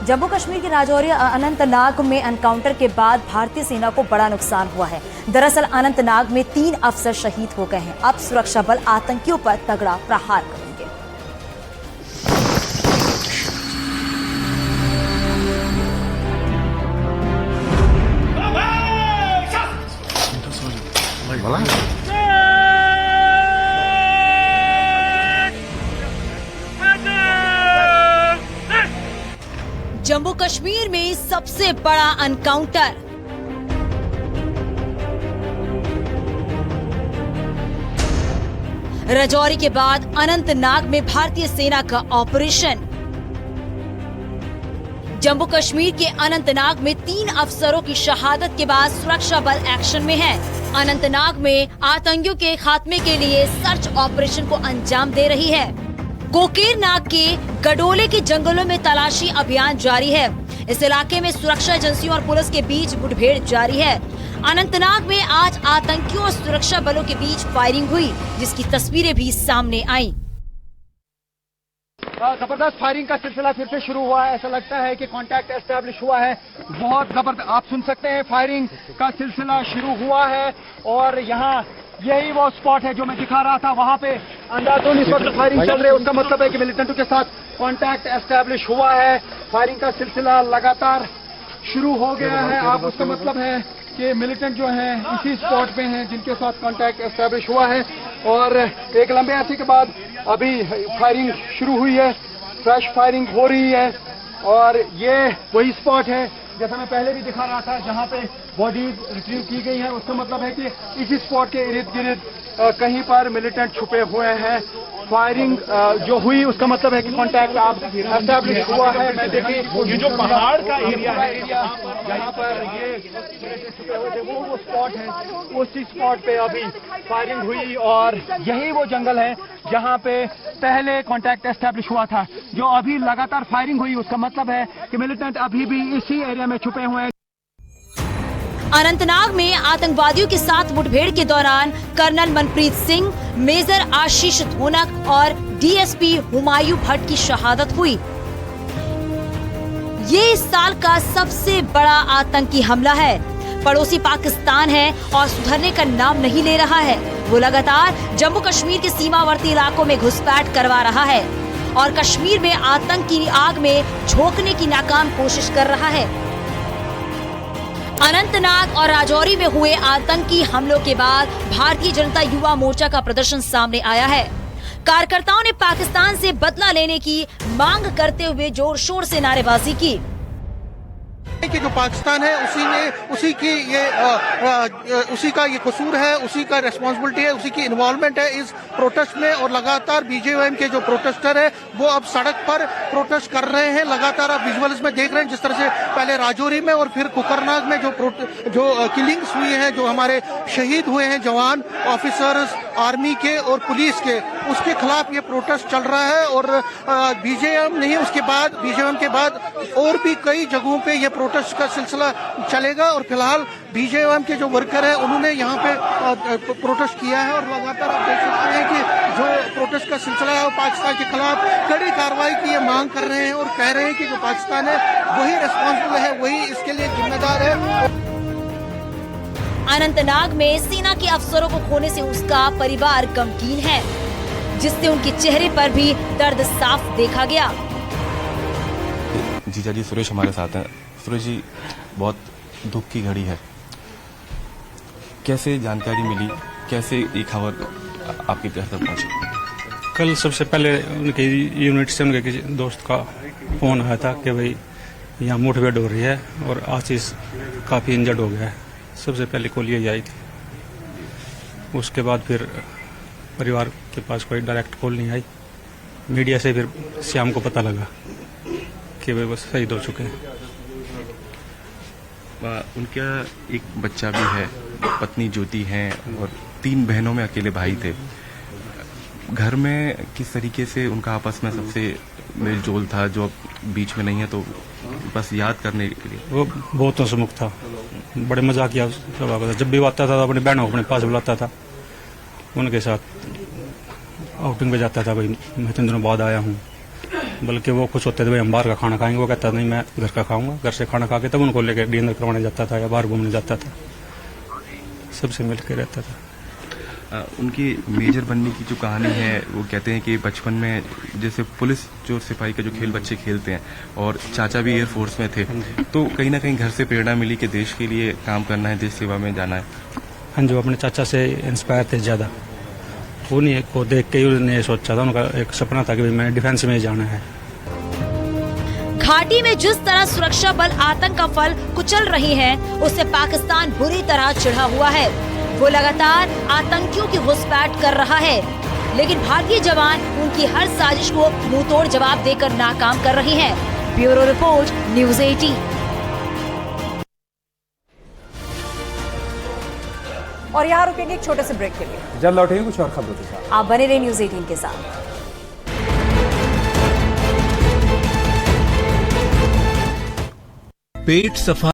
जम्मू कश्मीर के राजौरी अनंतनाग में एनकाउंटर के बाद भारतीय सेना को बड़ा नुकसान हुआ है। दरअसल अनंतनाग में 3 अफसर शहीद हो गए हैं। अब सुरक्षा बल आतंकियों पर तगड़ा प्रहार करेंगे। जम्मू कश्मीर में सबसे बड़ा एनकाउंटर। राजौरी के बाद अनंतनाग में भारतीय सेना का ऑपरेशन। जम्मू कश्मीर के अनंतनाग में 3 अफसरों की शहादत के बाद सुरक्षा बल एक्शन में है। अनंतनाग में आतंकियों के खात्मे के लिए सर्च ऑपरेशन को अंजाम दे रही है। कोकेरनाग के गडोले के जंगलों में तलाशी अभियान जारी है। इस इलाके में सुरक्षा एजेंसियों और पुलिस के बीच मुठभेड़ जारी है। अनंतनाग में आज आतंकियों और सुरक्षा बलों के बीच फायरिंग हुई, जिसकी तस्वीरें भी सामने आईं। जबरदस्त फायरिंग का सिलसिला फिर से शुरू हुआ है। ऐसा लगता है कि कांटेक्ट एस्टैब्लिश हुआ है। बहुत जबरदस्त, आप सुन सकते हैं, फायरिंग का सिलसिला शुरू हुआ है। और यहाँ यही वो स्पॉट है जो मैं दिखा रहा था। वहाँ पे अंदाजों इस वक्त फायरिंग चल रही है। उसका मतलब है कि मिलिटेंटों के साथ कांटेक्ट एस्टैब्लिश हुआ है। फायरिंग का सिलसिला लगातार शुरू हो गया है। आप उसका मतलब है कि मिलिटेंट जो हैं इसी स्पॉट पे हैं जिनके साथ कांटेक्ट एस्टैब्लिश हुआ है। और एक लंबे अरसे के बाद अभी फायरिंग शुरू हुई है। फ्रेश फायरिंग हो रही है। और ये वही स्पॉट है जैसा मैं पहले भी दिखा रहा था जहां पे बॉडीज रिट्रीव की गई है। उसका मतलब है कि इसी स्पॉट के इर्द गिर्द कहीं पर मिलिटेंट छुपे हुए हैं। फायरिंग जो हुई उसका मतलब है कि कांटेक्ट आप एस्टैब्लिश हुआ है। मैं देखिए ये जो पहाड़ का एरिया है जहाँ पर ये छुपे हुए थे वो स्पॉट है। उसी स्पॉट पे अभी फायरिंग हुई और यही वो जंगल है जहाँ पे पहले कांटेक्ट एस्टैब्लिश हुआ था। जो अभी लगातार फायरिंग हुई उसका मतलब है कि मिलिटेंट अभी भी इसी एरिया में छुपे हुए हैं। अनंतनाग में आतंकवादियों के साथ मुठभेड़ के दौरान कर्नल मनप्रीत सिंह, मेजर आशीष धोनक और डीएसपी हुमायूं भट्ट की शहादत हुई। ये इस साल का सबसे बड़ा आतंकी हमला है। पड़ोसी पाकिस्तान है और सुधरने का नाम नहीं ले रहा है। वो लगातार जम्मू कश्मीर के सीमावर्ती इलाकों में घुसपैठ करवा रहा है और कश्मीर में आतंक की आग में झोंकने की नाकाम कोशिश कर रहा है। अनंतनाग और राजौरी में हुए आतंकी हमलों के बाद भारतीय जनता युवा मोर्चा का प्रदर्शन सामने आया है। कार्यकर्ताओं ने पाकिस्तान से बदला लेने की मांग करते हुए जोर शोर से नारेबाजी की कि जो पाकिस्तान है उसी का ये कसूर है, उसी का रिस्पांसिबिलिटी है, उसी की इन्वॉल्वमेंट है इस प्रोटेस्ट में। और लगातार बीजेएम के जो प्रोटेस्टर है वो अब सड़क पर प्रोटेस्ट कर रहे हैं। लगातार आप विजुअल्स में देख रहे हैं जिस तरह से पहले राजौरी में और फिर कोकरनाग में जो किलिंग्स हुई हैं, जो हमारे शहीद हुए हैं जवान, ऑफिसर्स आर्मी के और पुलिस के, उसके खिलाफ ये प्रोटेस्ट चल रहा है। और बीजेएम नहीं, उसके बाद बीजेएम के बाद और भी कई जगहों पे ये प्रोटेस्ट का सिलसिला चलेगा। और फिलहाल बीजेएम के जो वर्कर हैं उन्होंने यहाँ पे प्रोटेस्ट किया है। और लगातार आप देख सकते हैं कि जो प्रोटेस्ट का सिलसिला है वो पाकिस्तान के खिलाफ कड़ी कार्रवाई की ये मांग कर रहे हैं और कह रहे हैं कि जो पाकिस्तान है वही रिस्पॉन्सिबल है, वही इसके लिए जिम्मेदार है। अनंतनाग में सेना के अफसरों को खोने से उसका परिवार गमगीन है, जिससे उनके चेहरे पर भी दर्द साफ देखा गया। जीजा जी सुरेश हमारे साथ हैं। सुरेश जी, बहुत दुख की घड़ी है। कैसे जानकारी मिली, कैसे ये खबर आपके घर तक पहुंची? कल सबसे पहले उनके यूनिट से उनके किसी दोस्त का फोन आया था कि भाई यहाँ मुठभेड़ हो रही है और आशीष काफी इंजर्ड हो गया है। सबसे पहले कॉल यही आई थी। उसके बाद फिर परिवार के पास कोई डायरेक्ट कॉल नहीं आई। मीडिया से फिर श्याम को पता लगा कि वे बस शहीद हो चुके हैं। उनका एक बच्चा भी है, पत्नी ज्योति है और 3 बहनों में अकेले भाई थे। घर में किस तरीके से उनका आपस में सबसे मेलजोल था जो अब बीच में नहीं है, तो बस याद करने के लिए? वो बहुत हंसमुख था, बड़े मजाकिया स्वभाव था। जब भी आता था अपने बहनों को अपने पास बुलाता था, उनके साथ आउटिंग पे जाता था। भाई मैं 3 दिनों बाद आया हूँ, बल्कि वो खुश होते थे भाई हम बाहर का खाना खाएंगे, वो कहता नहीं मैं घर का खाऊंगा, घर से खाना खा के तब उनको लेकर डिनर करवाने जाता था या बाहर घूमने जाता था, सबसे मिल के रहता था। उनकी मेजर बनने की जो कहानी है, वो कहते हैं कि बचपन में जैसे पुलिस चोर सिपाही का जो खेल बच्चे खेलते हैं और चाचा भी एयरफोर्स में थे, तो कहीं ना कहीं घर से प्रेरणा मिली कि देश के लिए काम करना है, देश सेवा में जाना है। हाँ जी, वो अपने चाचा से इंस्पायर थे ज़्यादा, उन्हीं को देख के ही उन्होंने सोचा था, उनका एक सपना था कि भाई मैं डिफेंस में जाना है। घाटी में जिस तरह सुरक्षा बल आतंक का फल कुचल रही है, उससे पाकिस्तान बुरी तरह चिढ़ा हुआ है। वो लगातार आतंकियों की घुसपैठ कर रहा है, लेकिन भारतीय जवान उनकी हर साजिश को मुंहतोड़ जवाब देकर नाकाम कर रही हैं। Bureau report, news 18। और यहाँ रुकेंगे एक छोटे से ब्रेक के लिए, जल्द लौटेंगे कुछ और खबरों के साथ। आप बने रहे न्यूज़ 18 के साथ। पेट सफा